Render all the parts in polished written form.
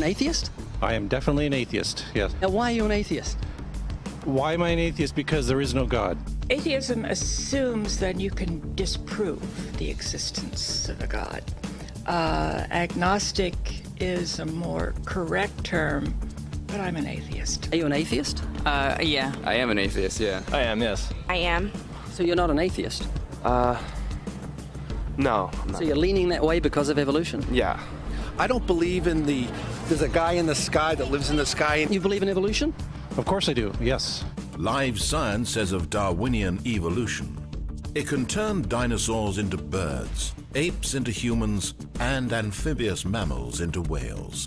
an atheist? I am definitely an atheist, yes. Now, why are you an atheist? Why am I an atheist? Because there is no God. Atheism assumes that you can disprove the existence of a God. Agnostic is a more correct term, but I'm an atheist. Are you an atheist? Yeah. I am an atheist, yeah. I am, yes. I am. So you're not an atheist? No, I'm not. So you're leaning that way because of evolution? Yeah. I don't believe in there's a guy in the sky that lives in the sky. You believe in evolution? Of course I do, yes. Live science says of Darwinian evolution, it can turn dinosaurs into birds, apes into humans, and amphibious mammals into whales.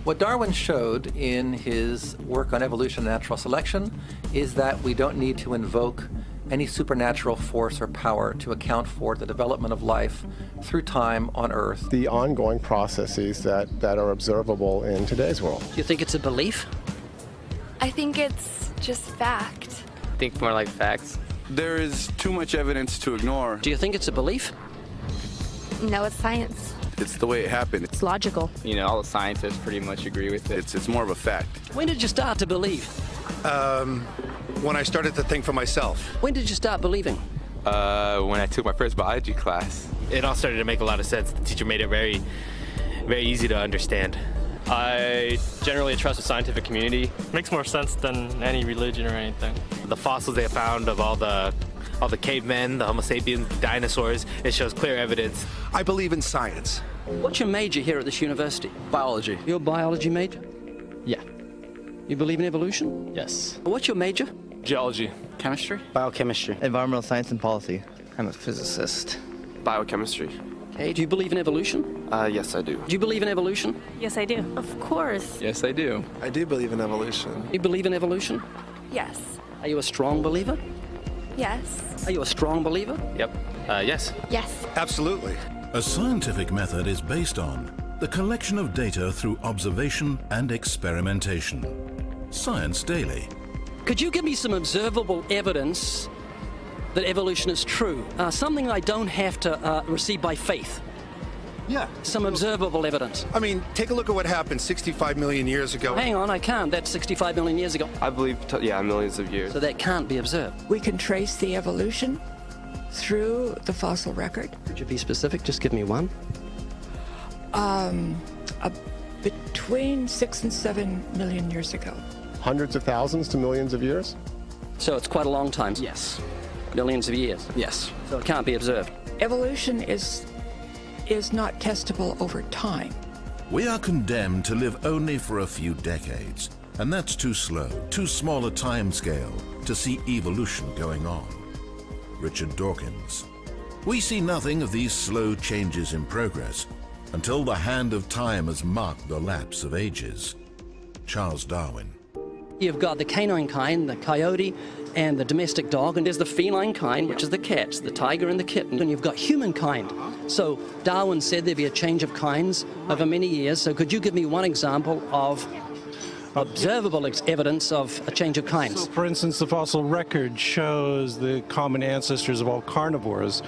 What Darwin showed in his work on evolution and natural selection is that we don't need to invoke any supernatural force or power to account for the development of life through time on Earth. The ongoing processes that are observable in today's world. Do you think it's a belief? I think it's just fact. I think more like facts. There is too much evidence to ignore. Do you think it's a belief? No, it's science. It's the way it happened. It's logical. You know, all the scientists pretty much agree with it. It's more of a fact. When did you start to believe? When I started to think for myself. When did you start believing? When I took my first biology class. It all started to make a lot of sense. The teacher made it very, very easy to understand. I generally trust the scientific community. Makes more sense than any religion or anything. The fossils they found of all the cavemen, the Homo sapiens, dinosaurs, it shows clear evidence. I believe in science. What's your major here at this university? Biology. You're a biology major? Yeah. You believe in evolution? Yes. What's your major? Geology. Chemistry? Biochemistry. Environmental science and policy. I'm a physicist. Biochemistry. Okay, do you believe in evolution? Yes, I do. Do you believe in evolution? Yes, I do. Of course. Yes, I do. I do believe in evolution. You believe in evolution? Yes. Are you a strong believer? Yes. Are you a strong believer? Yep. Yes. Yes. Absolutely. A scientific method is based on the collection of data through observation and experimentation. Science Daily. Could you give me some observable evidence that evolution is true? Something I don't have to receive by faith. Yeah. Some observable evidence. I mean, take a look at what happened 65 million years ago. Hang on, I can't. That's 65 million years ago. I believe, millions of years. So that can't be observed. We can trace the evolution through the fossil record. Could you be specific? Just give me one. Between 6 and 7 million years ago. Hundreds of thousands to millions of years? So it's quite a long time. Yes. Millions of years. Yes. So it can't be observed. Evolution is not testable over time. We are condemned to live only for a few decades, and that's too slow, too small a time scale to see evolution going on. Richard Dawkins. We see nothing of these slow changes in progress until the hand of time has marked the lapse of ages. Charles Darwin. You've got the canine kind, the coyote, and the domestic dog, and there's the feline kind, which is the cats, the tiger and the kitten, and you've got humankind. So Darwin said there'd be a change of kinds over many years. So could you give me one example of observable evidence of a change of kinds? So, for instance, the fossil record shows the common ancestors of all carnivores,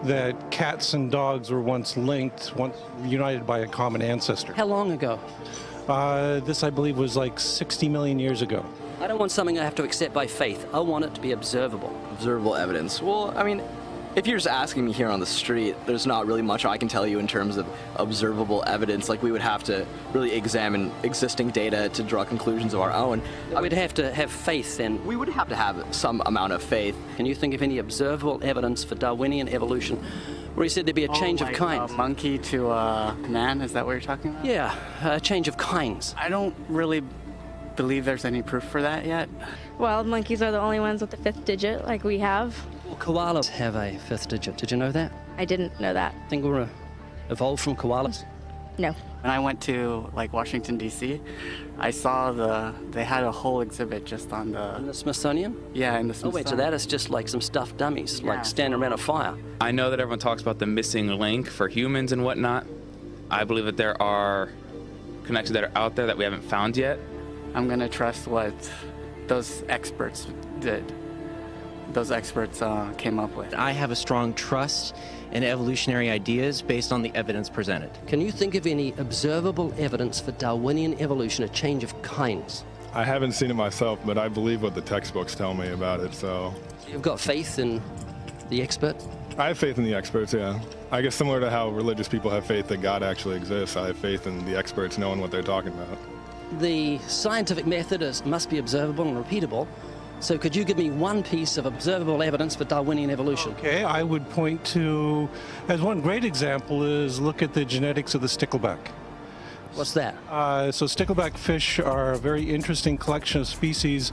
that cats and dogs were once linked, once united by a common ancestor. How long ago? This, I believe, was like 60 million years ago. I don't want something I have to accept by faith. I want it to be observable. Observable evidence. Well, I mean, if you're just asking me here on the street, there's not really much I can tell you in terms of observable evidence. Like, we would have to really examine existing data to draw conclusions of our own. I would have to have faith then. We would have to have some amount of faith. Can you think of any observable evidence for Darwinian evolution where he said there'd be a change of kinds? Monkey to man, is that what you're talking about? Yeah, a change of kinds. I don't really believe there's any proof for that yet. Well, monkeys are the only ones with the 5th digit, like we have. Well, koalas have a 5th digit. Did you know that? I didn't know that. Think we're evolved from koalas? No. When I went to, like, Washington, D.C., I saw they had a whole exhibit just on In the Smithsonian? Yeah, in the Oh, Smithsonian. wait, so that is just like some stuffed dummies, like standing around a fire. I know that everyone talks about the missing link for humans and whatnot. I believe that there are connections that are out there that we haven't found yet. I'm going to trust what those experts did. those experts came up with. I have a strong trust in evolutionary ideas based on the evidence presented. Can you think of any observable evidence for Darwinian evolution, a change of kinds? I haven't seen it myself, but I believe what the textbooks tell me about it, so. You've got faith in the experts? I have faith in the experts, yeah. I guess similar to how religious people have faith that God actually exists, I have faith in the experts knowing what they're talking about. The scientific method must be observable and repeatable. So could you give me one piece of observable evidence for Darwinian evolution? Okay, I would point to, as one great example is look at the genetics of the stickleback. What's that? So stickleback fish are a very interesting collection of species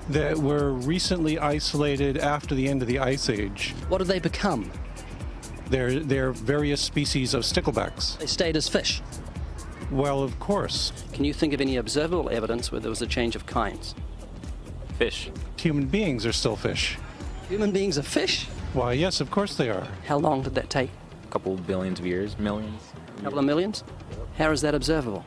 that were recently isolated after the end of the Ice Age. What did they become? They're various species of sticklebacks. They stayed as fish? Well, of course. Can you think of any observable evidence where there was a change of kinds? Fish. Human beings are still fish. Human beings are fish? Why, yes, of course they are. How long did that take? A couple billions of years, millions. A couple of millions? How is that observable?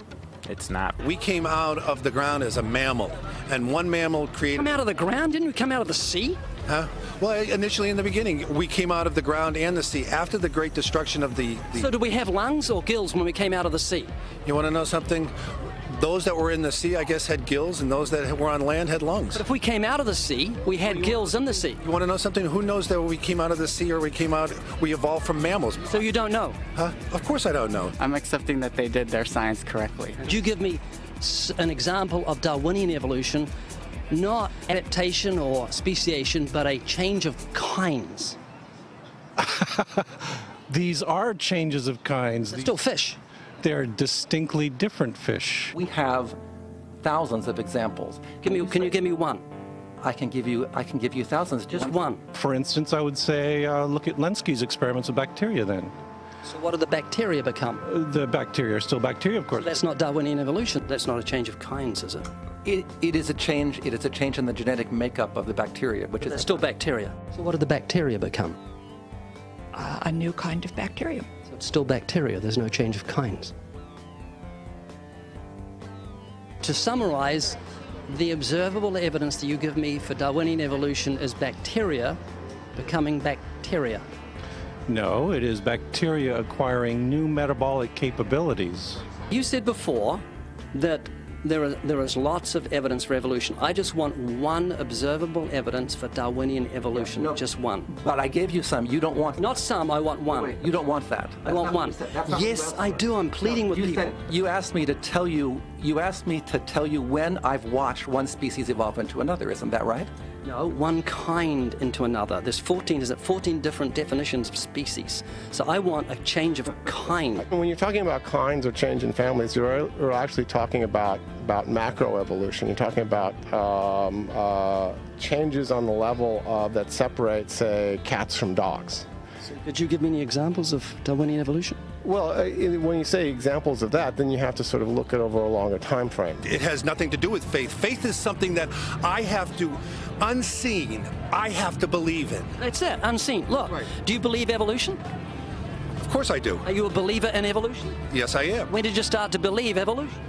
It's not. We came out of the ground as a mammal, and one mammal created... Come out of the ground? Didn't we come out of the sea? Huh? Well, initially in the beginning, we came out of the ground and the sea. After the great destruction of the... So did we have lungs or gills when we came out of the sea? You want to know something? Those that were in the sea, I guess, had gills, and those that were on land had lungs. But if we came out of the sea, we had gills in the sea. You want to know something? Who knows that we came out of the sea or we evolved from mammals? So you don't know? Huh? Of course I don't know. I'm accepting that they did their science correctly. Could you give me an example of Darwinian evolution, not adaptation or speciation, but a change of kinds? These are changes of kinds. They're still fish. They're distinctly different fish. We have thousands of examples. Can you give me one? I can give you thousands. Just one. For instance, I would say look at Lenski's experiments with bacteria then. So what do the bacteria become? The bacteria are still bacteria, of course. So that's not Darwinian evolution. That's not a change of kinds, is it? It is a change. It is a change in the genetic makeup of the bacteria, which is still bacteria. So what do the bacteria become? A new kind of bacterium. So it's still bacteria. There's no change of kinds. To summarize, the observable evidence that you give me for Darwinian evolution is bacteria becoming bacteria. No, it is bacteria acquiring new metabolic capabilities. You said before that there is lots of evidence for evolution. I just want one observable evidence for Darwinian evolution, just one. But I gave you some. You don't want... Not some, I want one. Wait, you don't want that. I want one. Yes, I do. I'm pleading with people. You asked me to tell you when I've watched one species evolve into another. Isn't that right? No, one kind into another. There's 14 different definitions of species. So I want a change of a kind. When you're talking about kinds or change in families, you're actually talking about macroevolution. You're talking about changes on the level that separate, say, cats from dogs. So could you give me any examples of Darwinian evolution? Well, when you say examples of that, then you have to sort of look at over a longer time frame. It has nothing to do with faith. Faith is something that I have to, unseen, I have to believe in. That's it, unseen. Look, do you believe evolution? Of course I do. Are you a believer in evolution? Yes, I am. When did you start to believe evolution?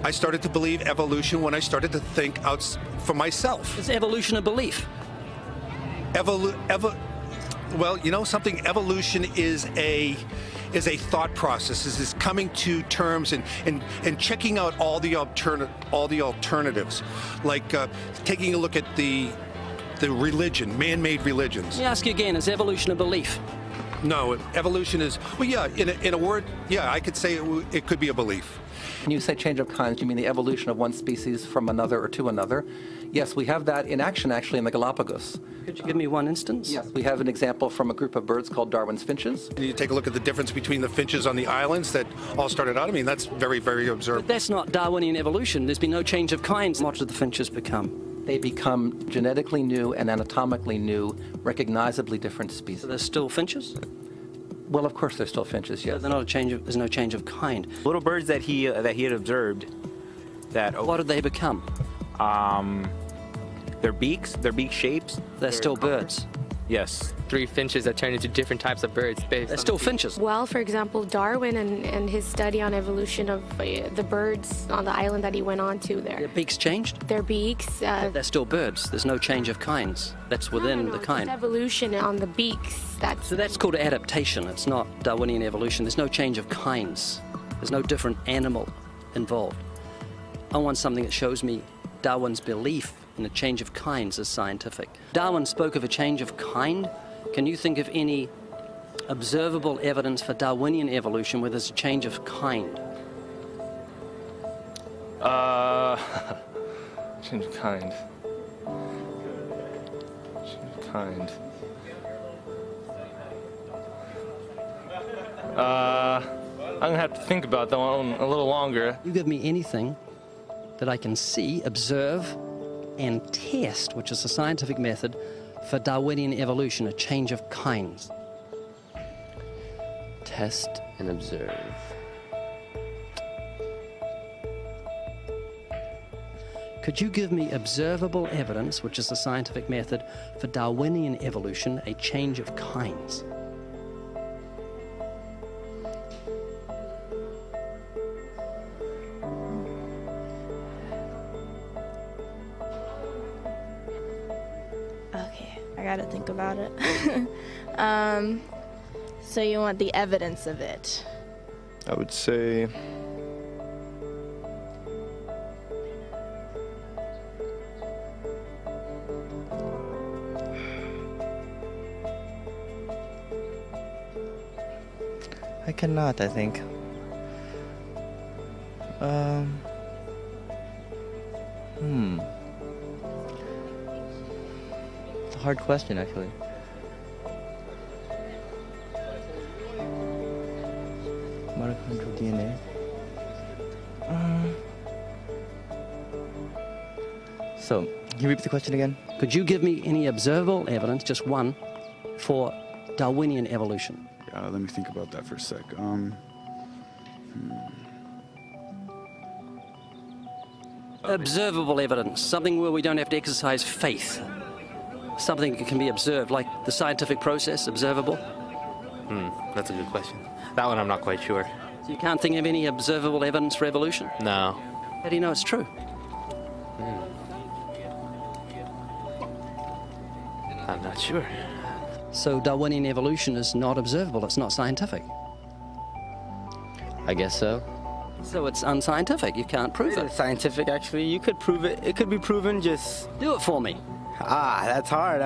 I started to believe evolution when I started to think out for myself. Is evolution a belief? Well, you know something? Evolution is a thought process. Is coming to terms and checking out all the alternatives, like taking a look at the religion, man-made religions. Let me ask you again: is evolution a belief? No, evolution is, well, yeah. In a word, yeah, I could say it could be a belief. When you say change of kinds, do you mean the evolution of one species from another or to another? Yes, we have that in action, actually, in the Galapagos. Could you give me one instance? Yes, we have an example from a group of birds called Darwin's finches. You take a look at the difference between the finches on the islands that all started out. I mean, that's very, very observable. But that's not Darwinian evolution. There's been no change of kinds. What did the finches become? They become genetically new and anatomically new, recognizably different species. So they're still finches? Well, of course, they're still finches, yes. They're not there's no change of kind. Little birds that he had observed. What did they become? Their beak shapes. They're still birds. Yes. 3 finches that turn into different types of birds. They're still finches. Well, for example, Darwin and his study on evolution of the birds on the island that he went on to there. Their beaks changed? Their beaks. They're still birds. There's no change of kinds. That's within the kind. It's evolution on the beaks. So that's called adaptation. It's not Darwinian evolution. There's no change of kinds. There's no different animal involved. I want something that shows me Darwin's belief in a change of kinds is scientific. Darwin spoke of a change of kind. Can you think of any observable evidence for Darwinian evolution where there's a change of kind? Change of kind. Change of kind. I'm gonna have to think about that one a little longer. You give me anything that I can see, observe, and test, which is a scientific method for Darwinian evolution, a change of kinds. Test and observe. Could you give me observable evidence, which is a scientific method for Darwinian evolution, a change of kinds? Okay, I gotta think about it. So you want the evidence of it? I would say I cannot, I think. It's a hard question, actually. Mitochondrial DNA. So, can you repeat the question again? Could you give me any observable evidence, just one, for Darwinian evolution? Let me think about that for a sec. Observable evidence, something where we don't have to exercise faith. Something that can be observed, like the scientific process, observable? That's a good question. That one I'm not quite sure. So you can't think of any observable evidence for evolution? No. How do you know it's true? I'm not sure. So Darwinian evolution is not observable, it's not scientific. I guess so. So it's unscientific, you can't prove it. It's scientific, actually. You could prove it. It could be proven, just... Do it for me. That's hard.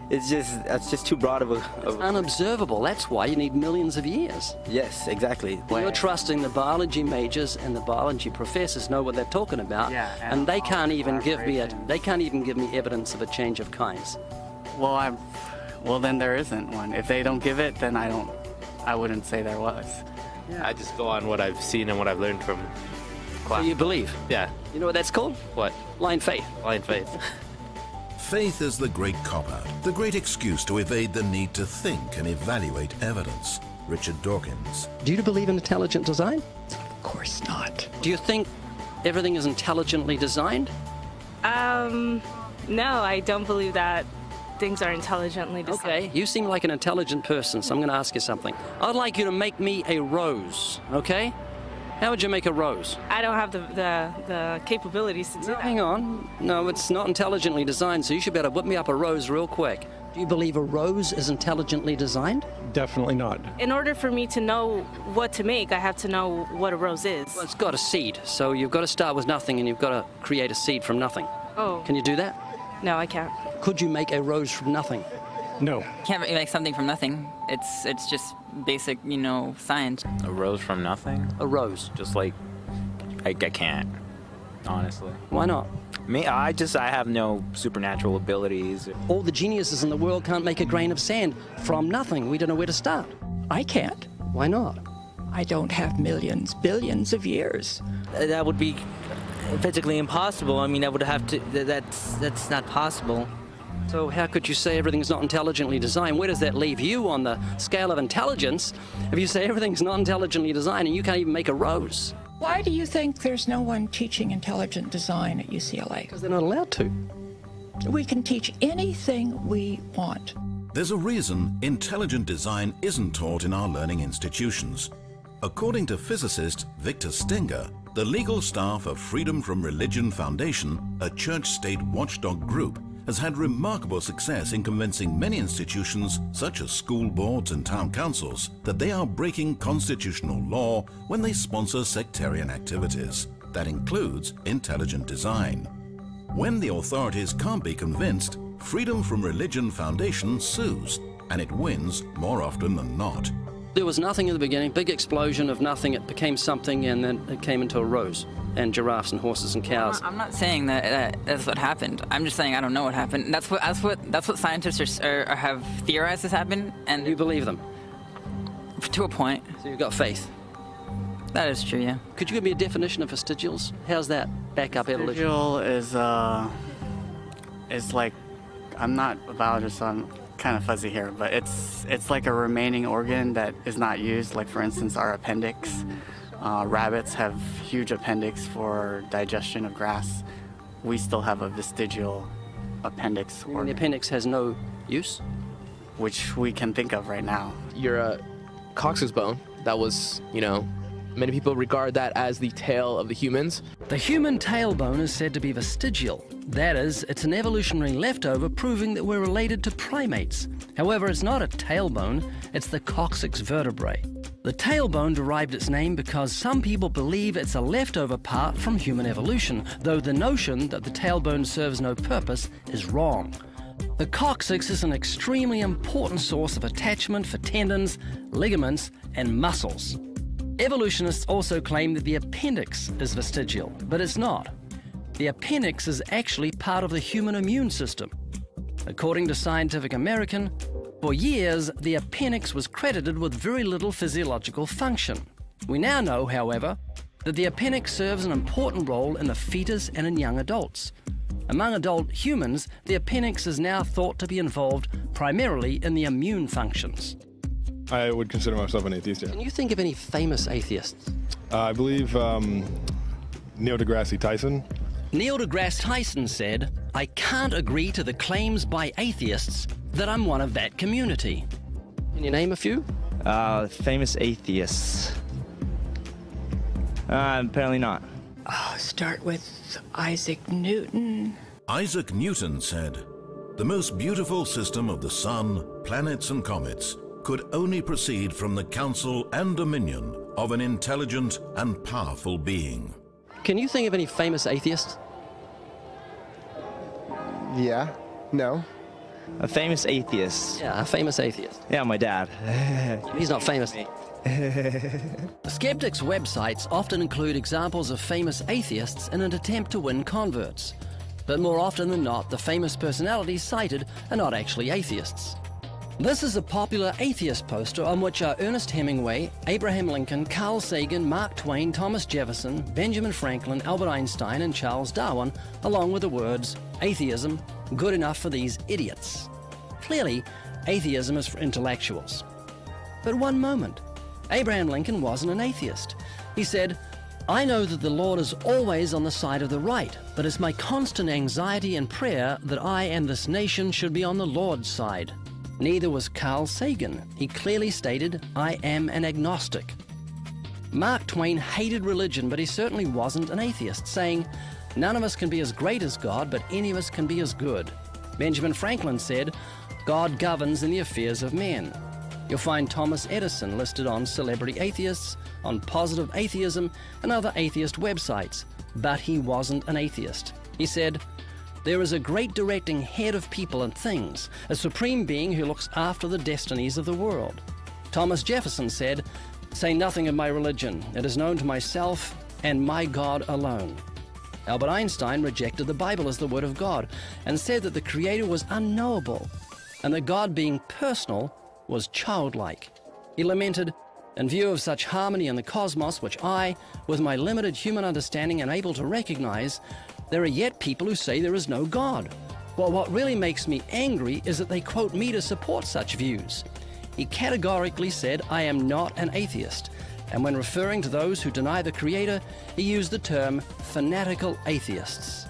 That's just too broad of a... It's unobservable, that's why you need millions of years. Yes, exactly. You're trusting the biology majors and the biology professors know what they're talking about, and they can't even give me evidence of a change of kinds. Well, then there isn't one. If they don't give it, then I wouldn't say there was. Yeah. I just go on what I've seen and what I've learned from class. So you believe? Yeah. You know what that's called? What? Blind faith. Blind faith. Faith is the great cop-out, the great excuse to evade the need to think and evaluate evidence. Richard Dawkins. Do you believe in intelligent design? Of course not. Do you think everything is intelligently designed? No, I don't believe that things are intelligently designed. Okay, you seem like an intelligent person, so I'm going to ask you something. I'd like you to make me a rose, okay? How would you make a rose? I don't have the capabilities to do that. Hang on. No, it's not intelligently designed, so you should be able to whip me up a rose real quick. Do you believe a rose is intelligently designed? Definitely not. In order for me to know what to make, I have to know what a rose is. Well, it's got a seed, so you've got to start with nothing and you've got to create a seed from nothing. Oh. Can you do that? No, I can't. Could you make a rose from nothing? No. Can't make something from nothing. It's just basic, science. A rose from nothing? A rose. Just like, I can't, honestly. Why not? Me, I have no supernatural abilities. All the geniuses in the world can't make a grain of sand from nothing. We don't know where to start. I can't. Why not? I don't have millions, billions of years. That would be physically impossible. I mean, I would have to. That's not possible. So how could you say everything's not intelligently designed? Where does that leave you on the scale of intelligence if you say everything's not intelligently designed and you can't even make a rose? Why do you think there's no one teaching intelligent design at UCLA? Because they're not allowed to. We can teach anything we want. There's a reason intelligent design isn't taught in our learning institutions. According to physicist Victor Stenger, the legal staff of Freedom from Religion Foundation, a church-state watchdog group, has had remarkable success in convincing many institutions, such as school boards and town councils, that they are breaking constitutional law when they sponsor sectarian activities. That includes intelligent design. When the authorities can't be convinced, Freedom from Religion Foundation sues, and it wins more often than not. There was nothing in the beginning, big explosion of nothing, it became something, and then it came into a rose, and giraffes and horses and cows. I'm not saying that that's what happened. I'm just saying I don't know what happened. And that's what scientists have theorized has happened, and you believe them? To a point. So you've got faith? That is true, yeah. Could you give me a definition of vestigials? How's that back up evolution? Vestigial is like, I'm not a biologist, so I'm kind of fuzzy here, but it's like a remaining organ that is not used. Like, for instance, our appendix. Rabbits have huge appendix for digestion of grass. We still have a vestigial appendix organ. The appendix has no use? Which we can think of right now. Your coccyx bone, that was, many people regard that as the tail of the humans. The human tailbone is said to be vestigial. That is, it's an evolutionary leftover proving that we're related to primates. However, it's not a tailbone, it's the coccyx vertebrae. The tailbone derived its name because some people believe it's a leftover part from human evolution, though the notion that the tailbone serves no purpose is wrong. The coccyx is an extremely important source of attachment for tendons, ligaments, and muscles. Evolutionists also claim that the appendix is vestigial, but it's not. The appendix is actually part of the human immune system. According to Scientific American, for years, the appendix was credited with very little physiological function. We now know, however, that the appendix serves an important role in the fetus and in young adults. Among adult humans, the appendix is now thought to be involved primarily in the immune functions. I would consider myself an atheist, yeah. Can you think of any famous atheists? I believe Neil deGrasse Tyson. Neil deGrasse Tyson said, "I can't agree to the claims by atheists that I'm one of that community." Can you name a few? Famous atheists. Apparently not. Start with Isaac Newton. Isaac Newton said, "The most beautiful system of the sun, planets and comets could only proceed from the counsel and dominion of an intelligent and powerful being." Can you think of any famous atheists? Yeah. No. A famous atheist. Yeah, a famous atheist. Yeah, my dad. He's not famous. The skeptics' websites often include examples of famous atheists in an attempt to win converts. But more often than not, the famous personalities cited are not actually atheists. This is a popular atheist poster on which are Ernest Hemingway, Abraham Lincoln, Carl Sagan, Mark Twain, Thomas Jefferson, Benjamin Franklin, Albert Einstein, and Charles Darwin, along with the words, "Atheism, good enough for these idiots." Clearly, atheism is for intellectuals. But one moment, Abraham Lincoln wasn't an atheist. He said, "I know that the Lord is always on the side of the right, but it's my constant anxiety and prayer that I and this nation should be on the Lord's side." Neither was Carl Sagan. He clearly stated, "I am an agnostic." Mark Twain hated religion, but he certainly wasn't an atheist, saying, "None of us can be as great as God, but any of us can be as good." Benjamin Franklin said, "God governs in the affairs of men." You'll find Thomas Edison listed on Celebrity Atheists, on Positive Atheism, and other atheist websites, but he wasn't an atheist. He said, "There is a great directing head of people and things, a supreme being who looks after the destinies of the world." Thomas Jefferson said, "Say nothing of my religion. It is known to myself and my God alone." Albert Einstein rejected the Bible as the Word of God and said that the Creator was unknowable and that God, being personal, was childlike. He lamented, "In view of such harmony in the cosmos, which I, with my limited human understanding, am able to recognize, there are yet people who say there is no God. Well, what really makes me angry is that they quote me to support such views." He categorically said, "I am not an atheist," and when referring to those who deny the Creator, he used the term fanatical atheists.